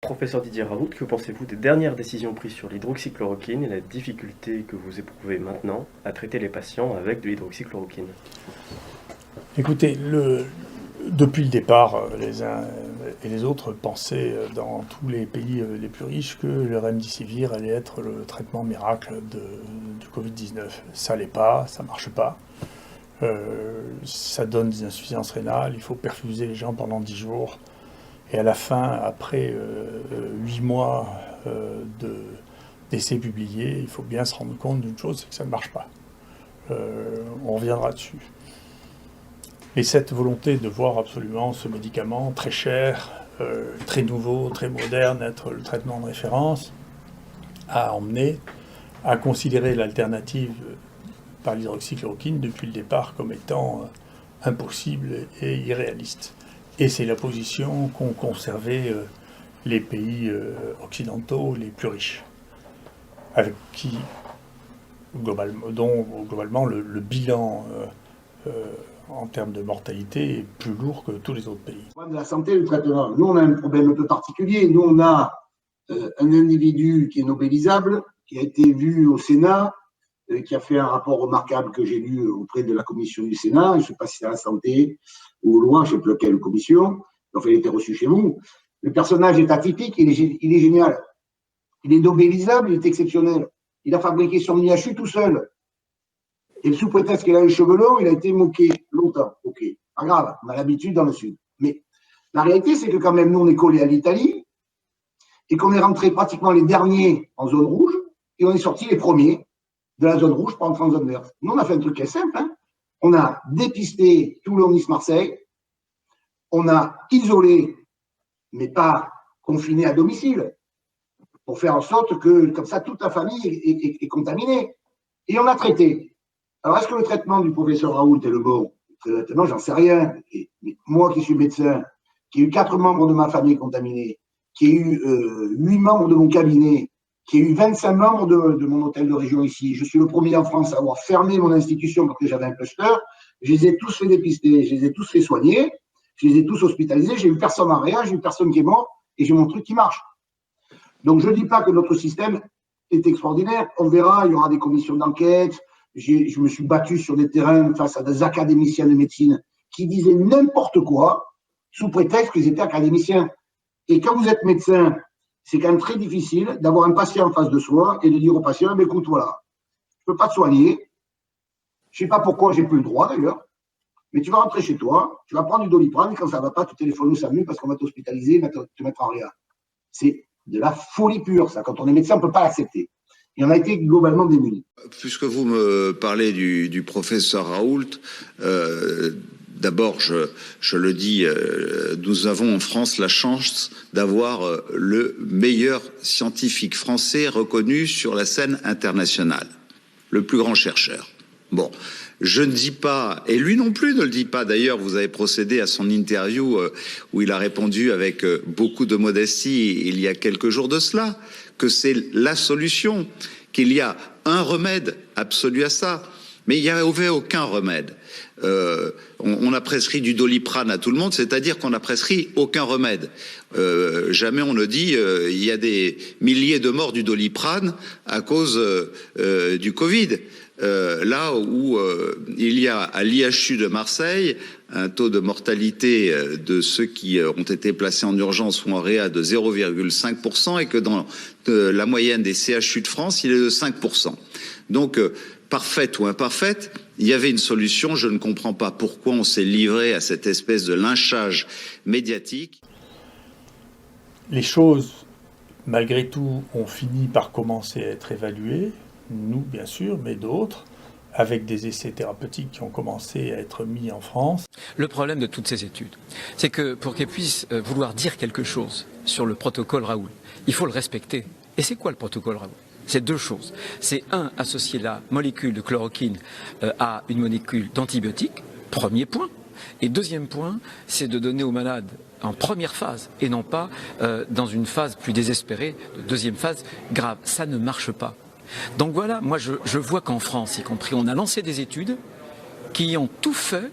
Professeur Didier Raoult, que pensez-vous des dernières décisions prises sur l'hydroxychloroquine et la difficulté que vous éprouvez maintenant à traiter les patients avec de l'hydroxychloroquine? Écoutez, depuis le départ, les uns et les autres pensaient dans tous les pays les plus riches que le remdesivir allait être le traitement miracle du Covid-19. Ça l'est pas, ça marche pas. Ça donne des insuffisances rénales, il faut perfuser les gens pendant 10 jours. Et à la fin, après 8 mois d'essais publiés, il faut bien se rendre compte d'une chose, c'est que ça ne marche pas. On reviendra dessus. Et cette volonté de voir absolument ce médicament très cher, très nouveau, très moderne, être le traitement de référence, a emmené à considérer l'alternative par l'hydroxychloroquine depuis le départ comme étant impossible et irréaliste. Et c'est la position qu'ont conservé les pays occidentaux les plus riches, avec qui, dont globalement le bilan en termes de mortalité est plus lourd que tous les autres pays. Le problème de la santé, le traitement. Nous, on a un problème un peu particulier. Nous, on a un individu qui est nobélisable, qui a été vu au Sénat, qui a fait un rapport remarquable que j'ai lu auprès de la commission du Sénat. Je ne sais pas si c'est à la santé ou aux lois, je ne sais plus quelle commission. Enfin, il a été reçu chez vous. Le personnage est atypique, il est génial. Il est nobélisable, il est exceptionnel. Il a fabriqué son IHU tout seul. Et sous prétexte qu'il a les cheveux longs, il a été moqué longtemps. Ok, pas grave, on a l'habitude dans le Sud. Mais la réalité, c'est que quand même, nous, on est collés à l'Italie et qu'on est rentré pratiquement les derniers en zone rouge et on est sortis les premiers de la zone rouge pour entrer en zone verte. Nous, on a fait un truc qui est simple. Hein. On a dépisté Toulon, Nice, Marseille. On a isolé, mais pas confiné à domicile, pour faire en sorte que, comme ça, toute la famille est contaminée. Et on a traité. Alors, est-ce que le traitement du professeur Raoult est le bon? Maintenant, j'en sais rien. Et moi qui suis médecin, qui ai eu 4 membres de ma famille contaminés, qui ai eu 8 membres de mon cabinet, qui ai eu 25 membres de mon hôtel de région ici, je suis le premier en France à avoir fermé mon institution parce que j'avais un cluster, je les ai tous fait dépister, je les ai tous fait soigner, je les ai tous hospitalisés, j'ai eu personne en réa, j'ai eu personne qui est mort, et j'ai mon truc qui marche. Donc, je ne dis pas que notre système est extraordinaire. On verra, il y aura des commissions d'enquête. Je me suis battu sur des terrains face à des académiciens de médecine qui disaient n'importe quoi sous prétexte qu'ils étaient académiciens. Et quand vous êtes médecin, c'est quand même très difficile d'avoir un patient en face de soi et de dire au patient, mais écoute, voilà, je ne peux pas te soigner. Je ne sais pas pourquoi j'ai plus le droit d'ailleurs, mais tu vas rentrer chez toi, tu vas prendre du Doliprane et quand ça ne va pas, tu téléphones au SAMU parce qu'on va t'hospitaliser, te mettre en réa. C'est de la folie pure, ça. Quand on est médecin, on ne peut pas l'accepter. Et on a été globalement démunis. Puisque vous me parlez du professeur Raoult, d'abord, je le dis, nous avons en France la chance d'avoir le meilleur scientifique français reconnu sur la scène internationale, le plus grand chercheur. Bon, je ne dis pas, et lui non plus ne le dit pas, d'ailleurs vous avez procédé à son interview où il a répondu avec beaucoup de modestie il y a quelques jours de cela, que c'est la solution, qu'il y a un remède absolu à ça, mais il n'y avait aucun remède. On a prescrit du Doliprane à tout le monde, c'est-à-dire qu'on a prescrit aucun remède. Jamais on ne dit il y a des milliers de morts du Doliprane à cause du Covid. Là où il y a à l'IHU de Marseille un taux de mortalité de ceux qui ont été placés en urgence ou en réa de 0,5% et que dans la moyenne des CHU de France, il est de 5%. Donc, parfaite ou imparfaite, il y avait une solution. Je ne comprends pas pourquoi on s'est livré à cette espèce de lynchage médiatique. Les choses, malgré tout, ont fini par commencer à être évaluées. Nous, bien sûr, mais d'autres, avec des essais thérapeutiques qui ont commencé à être mis en France. Le problème de toutes ces études, c'est que pour qu'elles puissent vouloir dire quelque chose sur le protocole Raoult, il faut le respecter. Et c'est quoi le protocole Raoult? C'est 2 choses. C'est associer la molécule de chloroquine à une molécule d'antibiotique, premier point. Et deuxième point, c'est de donner aux malades en première phase et non pas dans une phase plus désespérée, deuxième phase grave. Ça ne marche pas. Donc voilà, moi je vois qu'en France, y compris, on a lancé des études qui ont tout fait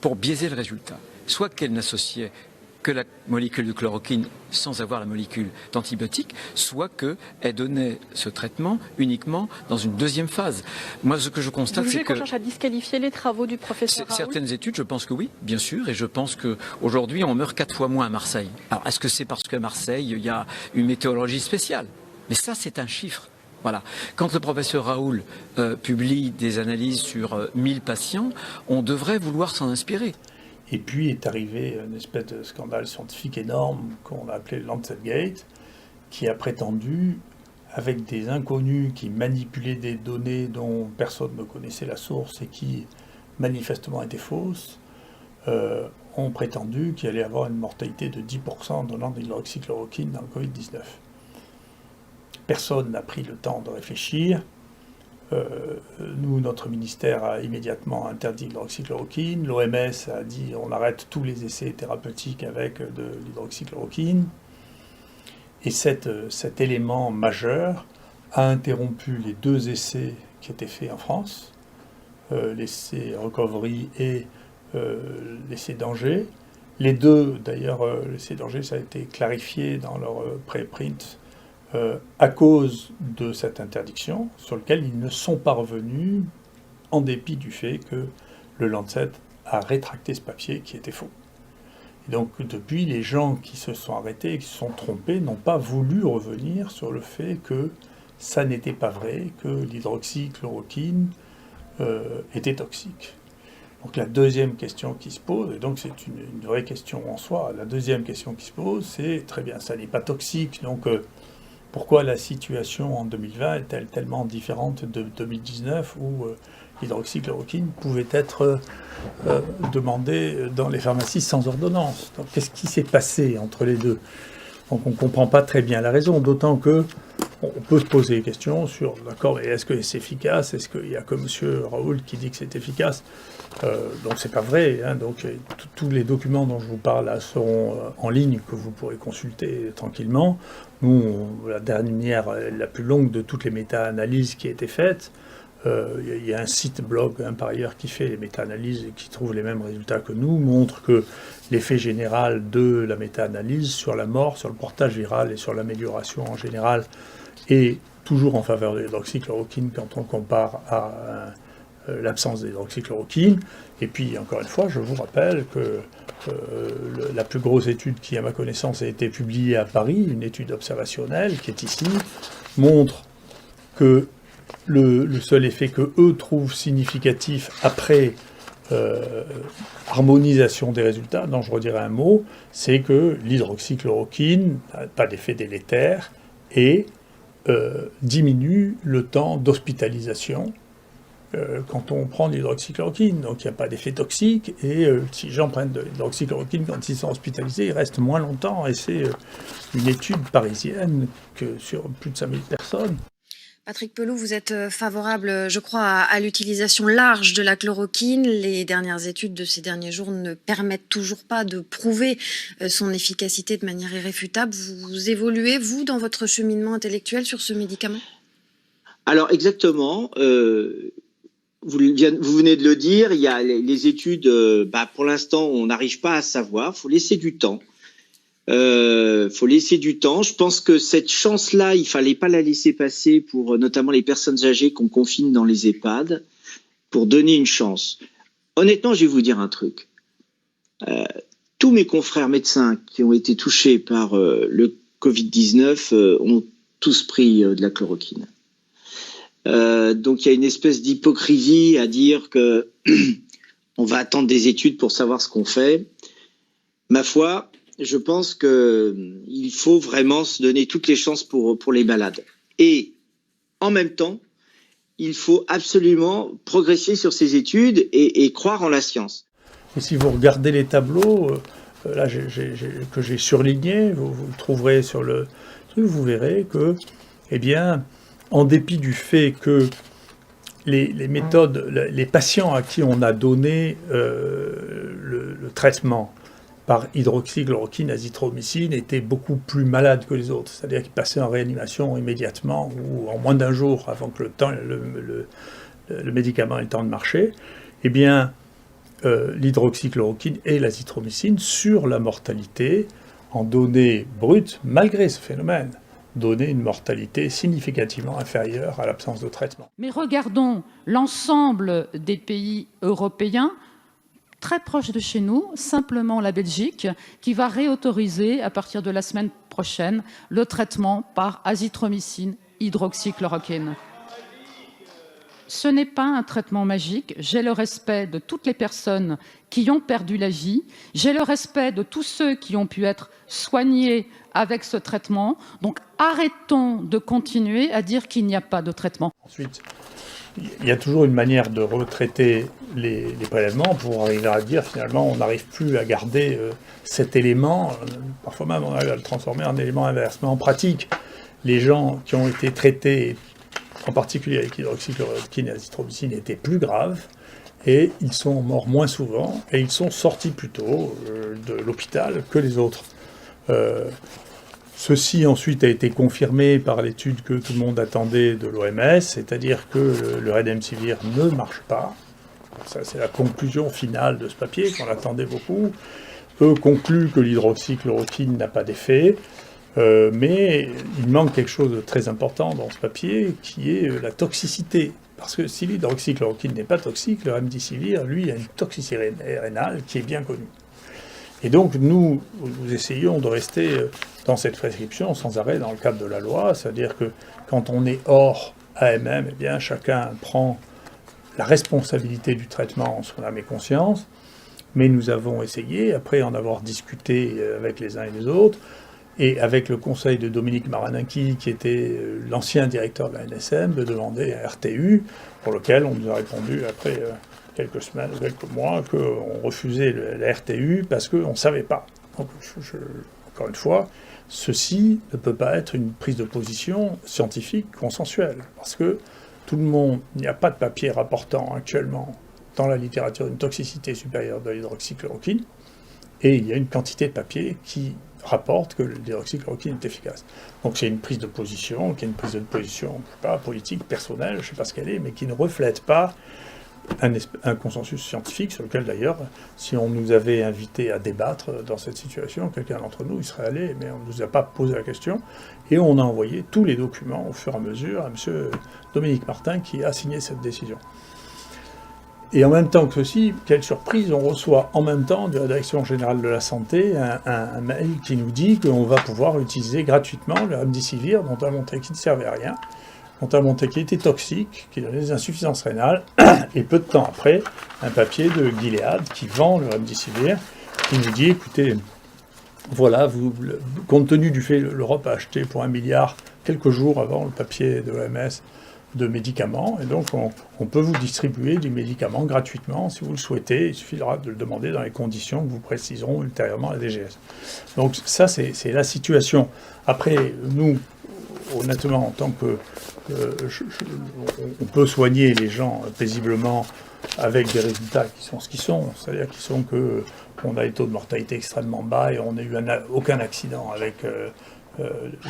pour biaiser le résultat. Soit qu'elles n'associaient que la molécule de chloroquine sans avoir la molécule d'antibiotique, soit qu'elle donnait ce traitement uniquement dans une deuxième phase. Moi, ce que je constate, c'est que... qu'on cherche à disqualifier les travaux du professeur Raoult? Certaines études, je pense que oui, bien sûr, et je pense qu'aujourd'hui, on meurt 4 fois moins à Marseille. Alors, est-ce que c'est parce qu'à Marseille, il y a une météorologie spéciale? Mais ça, c'est un chiffre. Voilà. Quand le professeur Raoult publie des analyses sur 1000 patients, on devrait vouloir s'en inspirer. Et puis est arrivé une espèce de scandale scientifique énorme qu'on a appelé Lancetgate, qui a prétendu, avec des inconnus qui manipulaient des données dont personne ne connaissait la source et qui manifestement étaient fausses, ont prétendu qu'il allait y avoir une mortalité de 10% donnant de l'hydroxychloroquine dans le Covid-19. Personne n'a pris le temps de réfléchir. Nous, notre ministère a immédiatement interdit l'hydroxychloroquine. L'OMS a dit on arrête tous les essais thérapeutiques avec de l'hydroxychloroquine. Et cet élément majeur a interrompu les 2 essais qui étaient faits en France, l'essai Recovery et l'essai d'Angers. Les 2, d'ailleurs, l'essai d'Angers, ça a été clarifié dans leur préprint à cause de cette interdiction, sur lequel ils ne sont pas revenus, en dépit du fait que le Lancet a rétracté ce papier qui était faux. Et donc depuis, les gens qui se sont arrêtés et qui se sont trompés n'ont pas voulu revenir sur le fait que ça n'était pas vrai, que l'hydroxychloroquine était toxique. Donc la deuxième question qui se pose, et donc c'est une vraie question en soi, la deuxième question qui se pose, c'est très bien, ça n'est pas toxique, donc pourquoi la situation en 2020 est-elle tellement différente de 2019 où l'hydroxychloroquine pouvait être demandée dans les pharmacies sans ordonnance? Donc qu'est-ce qui s'est passé entre les deux? Donc on ne comprend pas très bien la raison, d'autant que on peut se poser des questions sur, d'accord, mais est-ce que c'est efficace? Est-ce qu'il n'y a que M. Raoult qui dit que c'est efficace? Donc c'est pas vrai, hein. Donc tous les documents dont je vous parle là seront en ligne, que vous pourrez consulter tranquillement. Nous, la dernière, la plus longue de toutes les méta-analyses qui a été faite, il y a un site blog par ailleurs qui fait les méta-analyses et qui trouve les mêmes résultats que nous, montre que l'effet général de la méta-analyse sur la mort, sur le portage viral et sur l'amélioration en général est toujours en faveur de l'hydroxychloroquine quand on compare à l'absence d'hydroxychloroquine. Et puis, encore une fois, je vous rappelle que la plus grosse étude qui, à ma connaissance, a été publiée à Paris, une étude observationnelle qui est ici, montre que le seul effet que eux trouvent significatif après harmonisation des résultats, dont je redirai un mot, c'est que l'hydroxychloroquine n'a pas d'effet délétère et diminue le temps d'hospitalisation quand on prend de l'hydroxychloroquine. Donc il n'y a pas d'effet toxique, et si les gens prennent de l'hydroxychloroquine quand ils sont hospitalisés, ils restent moins longtemps, et c'est une étude parisienne que sur plus de 5000 personnes. Patrick Pelloux, vous êtes favorable, je crois, à l'utilisation large de la chloroquine. Les dernières études de ces derniers jours ne permettent toujours pas de prouver son efficacité de manière irréfutable. Vous évoluez, vous, dans votre cheminement intellectuel sur ce médicament? Alors, exactement. Vous venez de le dire, il y a les études, pour l'instant, on n'arrive pas à savoir. Il faut laisser du temps. Je pense que cette chance-là, il fallait pas la laisser passer pour notamment les personnes âgées qu'on confine dans les EHPAD, pour donner une chance. Honnêtement, je vais vous dire un truc. Tous mes confrères médecins qui ont été touchés par le Covid-19 ont tous pris de la chloroquine. Donc il y a une espèce d'hypocrisie à dire que on va attendre des études pour savoir ce qu'on fait. Ma foi, je pense qu'il faut vraiment se donner toutes les chances pour les malades. Et en même temps, il faut absolument progresser sur ces études et croire en la science. Et si vous regardez les tableaux, là que j'ai surlignés, vous le trouverez sur le truc, vous verrez que, eh bien, en dépit du fait que les méthodes, les patients à qui on a donné le traitement par hydroxychloroquine, azithromycine, étaient beaucoup plus malades que les autres. C'est-à-dire qu'ils passaient en réanimation immédiatement ou en moins d'un jour avant que le médicament ait le temps de marcher. Eh bien, l'hydroxychloroquine et l'azithromycine sur la mortalité en données brutes, malgré ce phénomène, donner une mortalité significativement inférieure à l'absence de traitement. Mais regardons l'ensemble des pays européens, très proches de chez nous, simplement la Belgique, qui va réautoriser à partir de la semaine prochaine le traitement par azithromycine, hydroxychloroquine. Ce n'est pas un traitement magique. J'ai le respect de toutes les personnes qui ont perdu la vie. J'ai le respect de tous ceux qui ont pu être soignés avec ce traitement. Donc arrêtons de continuer à dire qu'il n'y a pas de traitement. Ensuite, il y a toujours une manière de retraiter les prélèvements pour arriver à dire finalement on n'arrive plus à garder cet élément. Parfois même on arrive à le transformer en élément inverse. Mais en pratique, les gens qui ont été traités, en particulier avec l'hydroxychloroquine et l'azithromycine, étaient plus graves et ils sont morts moins souvent et ils sont sortis plus tôt de l'hôpital que les autres. Ceci ensuite a été confirmé par l'étude que tout le monde attendait de l'OMS, c'est-à-dire que le Remdesivir ne marche pas. Ça, c'est la conclusion finale de ce papier qu'on attendait beaucoup. Eux concluent que l'hydroxychloroquine n'a pas d'effet. Mais il manque quelque chose de très important dans ce papier, qui est la toxicité. Parce que si l'hydroxychloroquine n'est pas toxique, le Remdesivir, lui, a une toxicité rénale qui est bien connue. Et donc, nous essayons de rester dans cette prescription sans arrêt dans le cadre de la loi, c'est-à-dire que quand on est hors AMM, eh bien, chacun prend la responsabilité du traitement en son âme et conscience, mais nous avons essayé, après en avoir discuté avec les uns et les autres, et avec le conseil de Dominique Maranaki, qui était l'ancien directeur de la NSM, de demander un RTU, pour lequel on nous a répondu après quelques semaines ou quelques mois qu'on refusait la RTU parce qu'on ne savait pas. Donc, encore une fois, ceci ne peut pas être une prise de position scientifique consensuelle, parce que tout le monde, il n'y a pas de papier rapportant actuellement dans la littérature une toxicité supérieure de l'hydroxychloroquine, et il y a une quantité de papiers qui rapporte que l'hydroxychloroquine est efficace. Donc c'est une prise de position, qui est une prise de position, je sais pas, politique, personnelle, je ne sais pas ce qu'elle est, mais qui ne reflète pas un consensus scientifique sur lequel d'ailleurs, si on nous avait invités à débattre dans cette situation, quelqu'un d'entre nous y serait allé, mais on ne nous a pas posé la question, et on a envoyé tous les documents au fur et à mesure à M. Dominique Martin qui a signé cette décision. Et en même temps que ceci, quelle surprise, on reçoit en même temps de la Direction Générale de la Santé un mail qui nous dit qu'on va pouvoir utiliser gratuitement le Remdesivir, dont on a montré qu'il ne servait à rien, dont on a montré qu'il était toxique, qu'il donnait des insuffisances rénales, et peu de temps après, un papier de Gilead qui vend le Remdesivir, qui nous dit, écoutez, voilà, compte tenu du fait que l'Europe a acheté pour 1 milliard quelques jours avant le papier de l'OMS, de médicaments, et donc on peut vous distribuer du médicament gratuitement si vous le souhaitez, il suffira de le demander dans les conditions que vous préciseront ultérieurement à la DGS. Donc ça, c'est la situation. Après, nous, honnêtement, en tant que... on peut soigner les gens paisiblement avec des résultats qui sont ce qu'ils sont, c'est-à-dire qu'ils sont qu'on a des taux de mortalité extrêmement bas et on n'a eu aucun accident avec...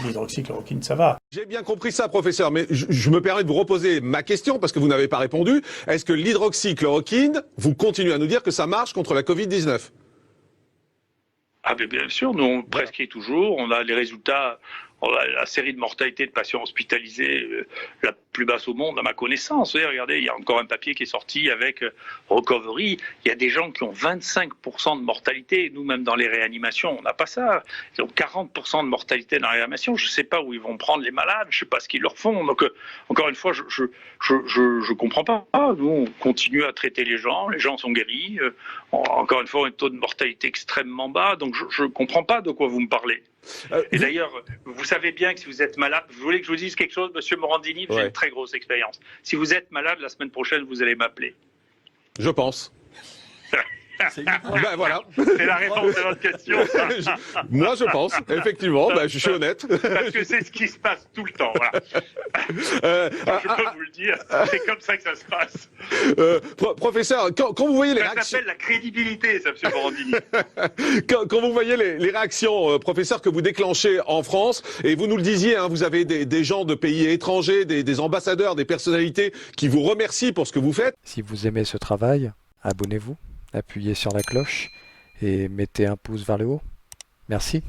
l'hydroxychloroquine, ça va. J'ai bien compris ça, professeur, mais je me permets de vous reposer ma question parce que vous n'avez pas répondu. Est-ce que l'hydroxychloroquine, vous continuez à nous dire que ça marche contre la Covid-19 ? Ah bien sûr, nous on prescrit toujours, on a les résultats, on a la série de mortalité de patients hospitalisés la plus basse au monde à ma connaissance. Vous voyez, regardez, il y a encore un papier qui est sorti avec Recovery, il y a des gens qui ont 25% de mortalité, nous même dans les réanimations, on n'a pas ça. Ils ont 40% de mortalité dans la réanimation, je ne sais pas où ils vont prendre les malades, je ne sais pas ce qu'ils leur font. Donc encore une fois, je comprends pas. Nous on continue à traiter les gens sont guéris, encore une fois on a un taux de mortalité extrêmement bas, donc je ne comprends pas de quoi vous me parlez. Et d'ailleurs, vous savez bien que si vous êtes malade, vous voulez que je vous dise quelque chose, monsieur Morandini, j'ai une très grosse expérience. Si vous êtes malade, la semaine prochaine, vous allez m'appeler. Je pense. Ben voilà. C'est la réponse à votre question. Moi, je pense, effectivement, je suis honnête. Parce que c'est ce qui se passe tout le temps. Voilà. Je peux vous le dire, c'est comme ça que ça se passe. Professeur, quand vous voyez les réactions... Ça s'appelle la crédibilité, ça, monsieur Morandini. Quand vous voyez les réactions, professeur, que vous déclenchez en France, et vous nous le disiez, hein, vous avez des gens de pays étrangers, des ambassadeurs, des personnalités qui vous remercient pour ce que vous faites. Si vous aimez ce travail, abonnez-vous. appuyez sur la cloche et mettez un pouce vers le haut. Merci.